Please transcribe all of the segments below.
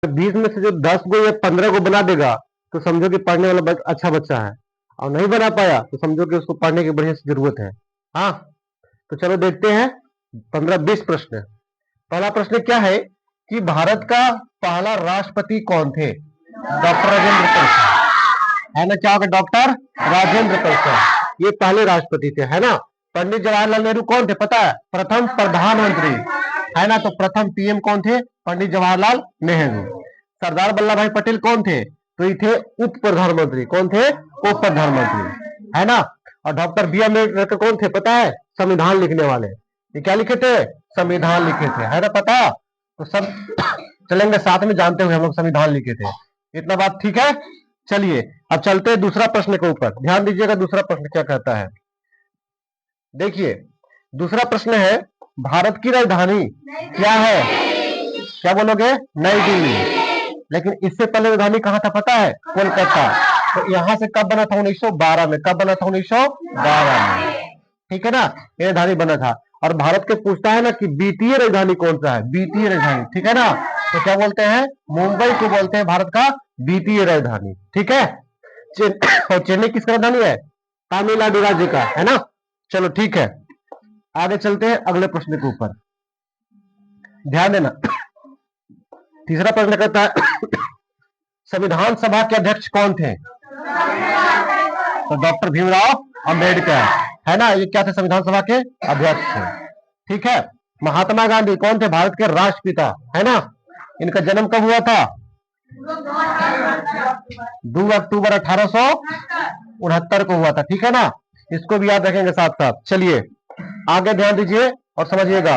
20 में से जो 10 को या 15 को बना देगा तो समझो कि पढ़ने वाला अच्छा बच्चा है, और नहीं बना पाया तो समझो कि उसको पढ़ने की बढ़िया से जरूरत है। हाँ, तो चलो देखते हैं 15-20 प्रश्न। पहला प्रश्न क्या है कि भारत का पहला राष्ट्रपति कौन थे? डॉक्टर राजेंद्र प्रसाद, है ना? क्या होगा? डॉक्टर राजेंद्र प्रसाद ये पहले राष्ट्रपति थे, है ना? पंडित जवाहरलाल नेहरू कौन थे पता है? प्रथम प्रधानमंत्री, है ना? तो प्रथम पीएम कौन थे? पंडित जवाहरलाल नेहरू। सरदार वल्लभ भाई पटेल कौन थे? तो ये थे उप प्रधानमंत्री। कौन थे? उप प्रधानमंत्री, है ना? और डॉक्टर बी अम्बेडकर कौन थे पता है? संविधान लिखने वाले। ये क्या लिखे थे? संविधान लिखे थे, है ना? पता? तो सब चलेंगे साथ में जानते हुए हम लोग संविधान लिखे थे। इतना बात ठीक है? चलिए अब चलते हैं दूसरा प्रश्न के ऊपर। ध्यान दीजिएगा दूसरा प्रश्न क्या कहता है। देखिए दूसरा प्रश्न है, भारत की राजधानी क्या है? क्या बोलोगे? नई दिल्ली। लेकिन इससे पहले राजधानी कहां था पता है? कोलकाता। तो यहां से कब बना था? 1912 में। कब बना था? 1912 में, ठीक है ना? ये राजधानी बना था। और भारत के पूछता है ना कि द्वितीय राजधानी कौन सा है? द्वितीय राजधानी, ठीक है ना? तो क्या बोलते हैं? मुंबई को बोलते हैं भारत का द्वितीय राजधानी, ठीक है? और चेन्नई किसका राजधानी है? तमिलनाडु राज्य का, है ना? चलो ठीक है, आगे चलते हैं अगले प्रश्न के ऊपर। ध्यान देना, तीसरा प्रश्न कहता है संविधान सभा के अध्यक्ष कौन थे? तो डॉक्टर भीमराव अंबेडकर, है ना? ये क्या थे? संविधान सभा के अध्यक्ष थे, ठीक है? महात्मा गांधी कौन थे? भारत के राष्ट्रपिता, है ना? इनका जन्म कब हुआ था? 2 अक्टूबर 1869 को हुआ था, ठीक है ना? इसको भी याद रखेंगे साथ साथ। चलिए आगे ध्यान दीजिए और समझिएगा।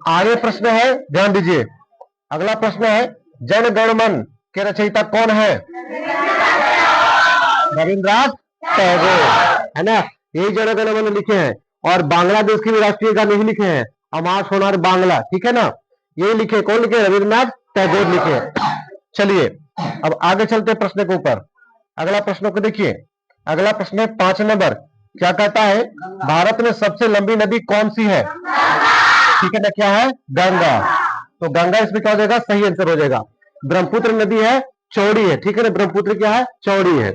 आगे प्रश्न है, ध्यान दीजिए, अगला प्रश्न है, जन गण मन के रचयिता कौन है? रविंद्रनाथ टैगोर, है ना? यही जन गण मन लिखे हैं। और बांग्लादेश के भी राष्ट्रीय गान यही लिखे हैं, अमार सोनार बांग्ला, ठीक है ना? यही लिखे। कौन लिखे? रविंद्रनाथ टैगोर लिखे। चलिए अब आगे चलते प्रश्न के ऊपर। अगला प्रश्न को देखिए, अगला प्रश्न है 5 नंबर। क्या कहता है? भारत में सबसे लंबी नदी कौन सी है? ठीक है ना? क्या है? गंगा। तो गंगा इसमें क्या हो जाएगा? सही आंसर हो जाएगा। ब्रह्मपुत्र नदी है, चौड़ी है, ठीक है ना? ब्रह्मपुत्र क्या है? चौड़ी है।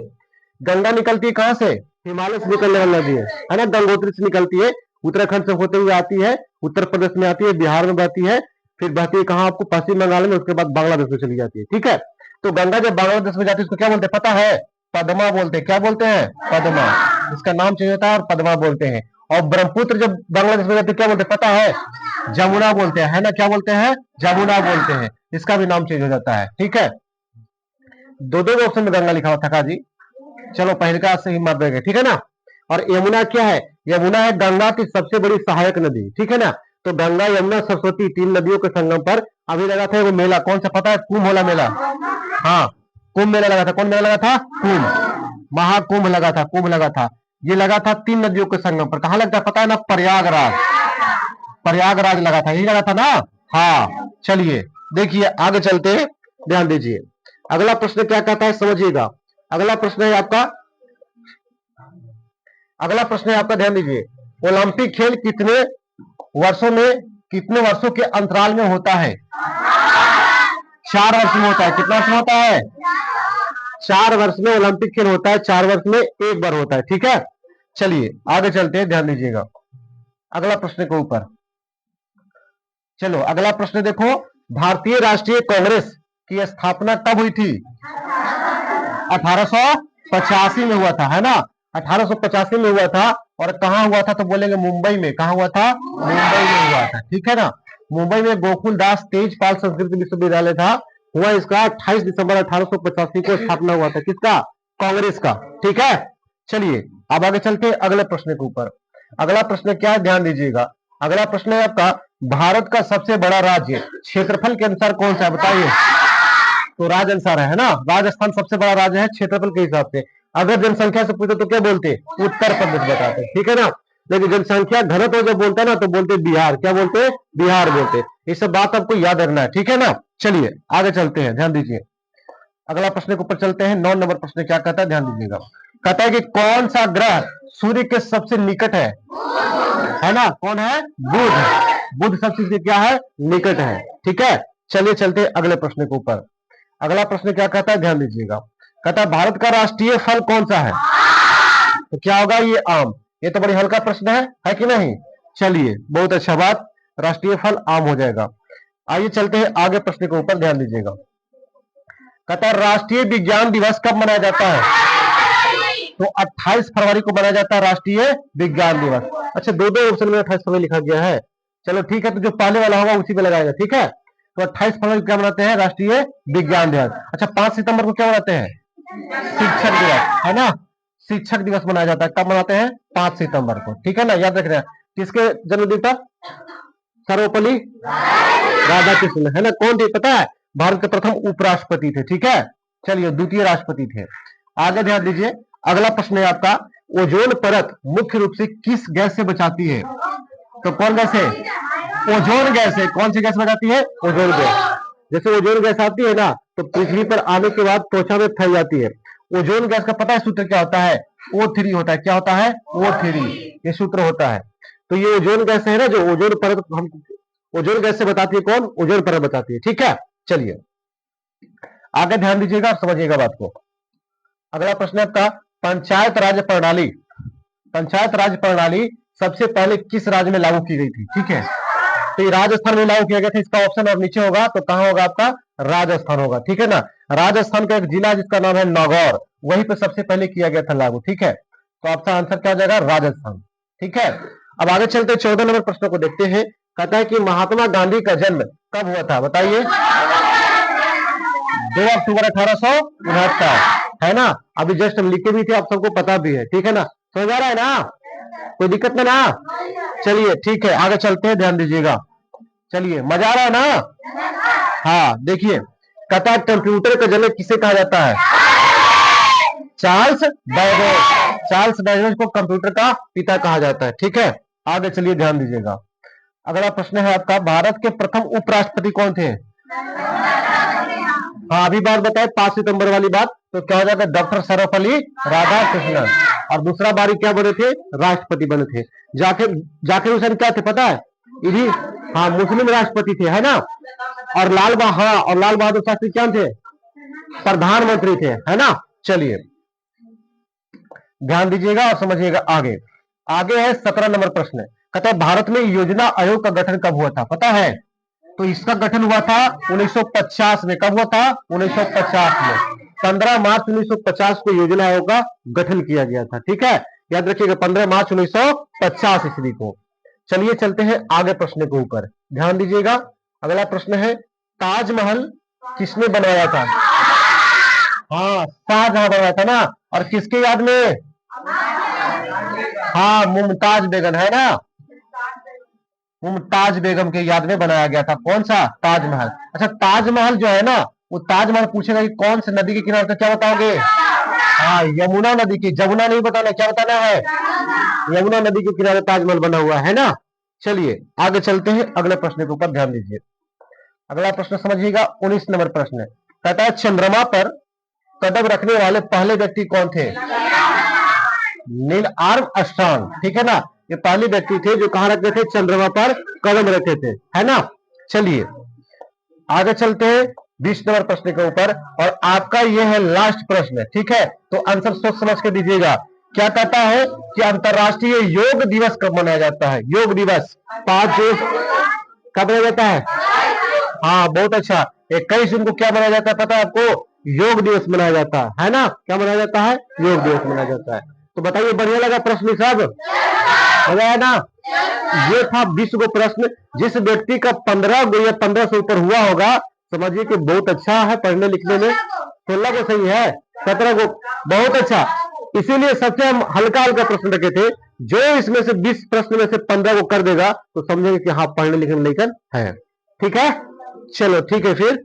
गंगा निकलती है कहां से? हिमालय से निकलने वाली नदी है ना? गंगोत्री से निकलती है, उत्तराखंड से होते हुए आती है, उत्तर प्रदेश में आती है, बिहार में बहती है, फिर बहती है कहां? आपको पश्चिम बंगाल में, उसके बाद बांग्लादेश में चली जाती है, ठीक है? तो गंगा जब बांग्लादेश में जाती है उसको क्या बोलते हैं पता है? पद्मा बोलते हैं। क्या बोलते हैं? पद्मा। इसका नाम चेंज होता है और पद्मा बोलते हैं। और ब्रह्मपुत्र जब बांग्लादेश में जाती है क्या बोलते हैं पता है? जमुना बोलते हैं, है ना? क्या बोलते हैं? जमुना बोलते हैं। इसका भी नाम चेंज हो जाता है, ठीक है? दो दो ऑप्शन में गंगा लिखा हुआ था जी। चलो पहले का सही मार देंगे, ठीक है ना? और यमुना क्या है? यमुना है गंगा की सबसे बड़ी सहायक नदी, ठीक है ना? तो गंगा यमुना सरस्वती 3 नदियों के संगम पर अभी लगा था वो मेला, कौन सा पता है? कुंभ मेला मेला। हाँ, कुंभ मेला लगा था। कौन मेला लगा था? कुंभ, महाकुंभ लगा था, कुंभ लगा था। ये लगा था 3 नदियों के संगम पर। कहां लगता है पता है ना? प्रयागराज, प्रयागराज लगा था, यही लगा था ना? हाँ। चलिए देखिए आगे चलते हैं, ध्यान दीजिए। अगला प्रश्न क्या कहता है समझिएगा। अगला प्रश्न है आपका, अगला प्रश्न है आपका, ध्यान दीजिए। ओलंपिक खेल कितने वर्षों में, कितने वर्षों के अंतराल में होता है? 4 वर्ष में होता है। कितना वर्ष में होता है? 4 वर्ष में ओलंपिक खेल होता है। 4 वर्ष में एक बार होता है, ठीक है? चलिए आगे चलते हैं, ध्यान दीजिएगा अगला प्रश्न के ऊपर। चलो अगला प्रश्न देखो, भारतीय राष्ट्रीय कांग्रेस की स्थापना कब हुई थी? 1885 में हुआ था, है ना? 1885 में हुआ था। और कहां हुआ था? तो बोलेंगे मुंबई में। कहां हुआ था? मुंबई में हुआ था, ठीक है ना? मुंबई में गोकुल दास तेजपाल संस्कृत विश्वविद्यालय था। हुआ इसका 28 दिसंबर 1885 को स्थापना हुआ था। किसका? कांग्रेस का, ठीक है? चलिए अब आगे चलते हैं अगले प्रश्न के ऊपर। अगला प्रश्न क्या है? ध्यान दीजिएगा। अगला प्रश्न है आपका, भारत का सबसे बड़ा राज्य क्षेत्रफल के अनुसार कौन सा है? बताइए। तो राज्य अनुसार है ना? राजस्थान सबसे बड़ा राज्य है क्षेत्रफल के हिसाब से। अगर जनसंख्या से पूछो तो क्या बोलते? उत्तर प्रदेश बताते, ठीक है ना? लेकिन जनसंख्या घनत्व जब बोलता है ना तो बोलते बिहार। क्या बोलते? बिहार बोलते। ये सब बात आपको याद रखना है, ठीक है ना? चलिए आगे चलते हैं, ध्यान दीजिए। अगला प्रश्न के ऊपर चलते हैं। 9 नंबर प्रश्न क्या कहता है? ध्यान दीजिएगा। कहता है कि कौन सा ग्रह सूर्य के सबसे निकट है ना? कौन है? बुध। बुध सबसे क्या है? निकट है, ठीक है? चलिए चलते अगले प्रश्न के ऊपर। अगला प्रश्न क्या कहता है, ध्यान दीजिएगा। कहता है भारत का राष्ट्रीय फल कौन सा है? तो क्या होगा, ये आम। ये तो बड़ी हल्का प्रश्न है कि नहीं? चलिए, बहुत अच्छा बात, राष्ट्रीय फल आम हो जाएगा। आइए चलते हैं आगे प्रश्न के ऊपर, ध्यान दीजिएगा। कहता है राष्ट्रीय विज्ञान दिवस कब मनाया जाता है? तो 28 फरवरी को मनाया जाता है राष्ट्रीय विज्ञान दिवस। अच्छा, दो दो ऑप्शन में 28 फरवरी लिखा गया है। चलो ठीक है, तो जो पहले वाला होगा उसी पे लगाएगा, ठीक है। तो 28 फरवरी क्या मनाते हैं? राष्ट्रीय विज्ञान दिवस। अच्छा, 5 सितंबर को क्या मनाते हैं? शिक्षक दिवस, है ना। शिक्षक दिवस मनाया जाता है, कब मनाते हैं? 5 सितंबर को, ठीक है ना। याद रख रहे हैं किसके जन्मदिन था? सर्वपल्ली राधाकृष्ण, है ना। कौन थे पता है? भारत के प्रथम उपराष्ट्रपति थे, ठीक है। चलिए, द्वितीय राष्ट्रपति थे। आगे ध्यान दीजिए, अगला प्रश्न है आपका, ओजोन परत मुख्य रूप से किस गैस से बचाती है? तो कौन गैस है? ओजोन गैस है। कौन सी गैस बचाती है? Ozone gas. जैसे ओजोन गैस आती है ना, तो पृथ्वी पर आने के बाद त्वचा में फैल जाती है। ओजोन गैस का पता है सूत्र क्या होता है? O3 होता है। क्या होता है? O3, ये सूत्र होता है। तो ये ओजोन गैस है ना, जो ओजोन परत हम ओजोन गैस से बताती है। कौन? ओजोन परत बताती है, ठीक है। चलिए आगे ध्यान दीजिएगा और समझिएगा बात को। अगला प्रश्न है आपका, पंचायत राज प्रणाली। पंचायत राज प्रणाली सबसे पहले किस राज्य में लागू की गई थी? ठीक है, तो ये राजस्थान में लागू किया गया था। इसका ऑप्शन और नीचे होगा, तो कहां होगा आपका? राजस्थान होगा, ठीक है ना। राजस्थान का एक जिला जिसका नाम है नागौर, वहीं पे सबसे पहले किया गया था लागू, ठीक है। तो आपका आंसर क्या हो जाएगा? राजस्थान, ठीक है। अब आगे चलते 14 नंबर प्रश्न को देखते हैं। कहता है कि महात्मा गांधी का जन्म कब हुआ था? बताइए। 2 अक्टूबर 1869, है ना। अभी जस्ट हम लिखे भी थे, आप सबको पता भी है, ठीक है ना। समझ आ रहा है ना? कोई दिक्कत नहीं ना? चलिए ठीक है, आगे चलते हैं, ध्यान दीजिएगा। चलिए, मजा आ रहा है ना? हाँ, देखिए, कहता है कंप्यूटर का जनक किसे कहा जाता है? Charles Babbage. चार्ल्स बैबेज को कंप्यूटर का पिता कहा जाता है, ठीक है। आगे चलिए, ध्यान दीजिएगा। अगला प्रश्न है आपका, भारत के प्रथम उपराष्ट्रपति कौन थे? हाँ, अभी बात बताए 5 सितंबर वाली बात, तो क्या हो जाता है? डॉक्टर सर्वपल्ली राधाकृष्णन। और दूसरा बारी क्या बने थे? राष्ट्रपति बने थे। जाकिर हुसैन क्या थे पता है? इन्हीं, हाँ, मुस्लिम राष्ट्रपति थे, है ना। और लाल बहादुर शास्त्री क्या थे? प्रधानमंत्री थे, है ना। चलिए ध्यान दीजिएगा और समझिएगा आगे। आगे है 17 नंबर प्रश्न। कहता है भारत में योजना आयोग का गठन कब हुआ था? पता है? तो इसका गठन हुआ था 1950 में। कब हुआ था? 1950 में। 15 मार्च 1950 को योजना आयोग का गठन किया गया था, ठीक है। याद रखिएगा, 15 मार्च 1950 ईस्वी को। चलिए चलते हैं आगे प्रश्न के ऊपर, ध्यान दीजिएगा। अगला प्रश्न है, ताजमहल किसने बनवाया था? हाँ, शाहजहां बनवाया था ना। और किसके याद में? हाँ, मुमताज बेगम, है ना। मुमताज बेगम के याद में बनाया गया था। कौन सा? ताजमहल। अच्छा, ताजमहल जो है ना, वो ताजमहल पूछेगा कि कौन से नदी के किनारे, तो क्या बताओगे? हाँ, यमुना नदी की। जमुना नहीं बताना, क्या बताना है? यमुना नदी के किनारे ताजमहल बना हुआ है ना। चलिए आगे चलते हैं, अगले प्रश्न के ऊपर ध्यान दीजिए। अगला प्रश्न समझिएगा, 19 नंबर प्रश्न। कहता है चंद्रमा पर कदम रखने वाले पहले व्यक्ति कौन थे? नील आर्मस्ट्रांग, ठीक है ना। ये पहले व्यक्ति थे जो कहां रखते थे? चंद्रमा पर कदम रखते थे, है ना। चलिए आगे चलते हैं 20 नंबर प्रश्न के ऊपर, और आपका ये है लास्ट प्रश्न, ठीक है। तो आंसर सोच समझ के दीजिएगा। क्या कहता है कि अंतरराष्ट्रीय योग दिवस कब मनाया जाता है? योग दिवस 5 जून कब मनाया जाता है? हाँ, बहुत अच्छा। 21 जून को क्या मनाया जाता है पता है आपको? योग दिवस मनाया जाता है ना। क्या मनाया जाता है? योग दिवस मनाया जाता है। तो बताइए, बढ़िया लगा प्रश्न सब? मजा आया ना? ये था 20 गो प्रश्न। जिस व्यक्ति का 15 गो या 15 से ऊपर हुआ होगा, समझिए कि बहुत अच्छा है पढ़ने लिखने में। 16 को सही है, 17 को बहुत अच्छा। इसीलिए सबसे हम हल्का हल्का प्रश्न रखे थे। जो इसमें से 20 प्रश्न में से 15 को कर देगा, तो समझेंगे कि हाँ, पढ़ने लिखने में लेकर है, ठीक है। चलो ठीक है फिर।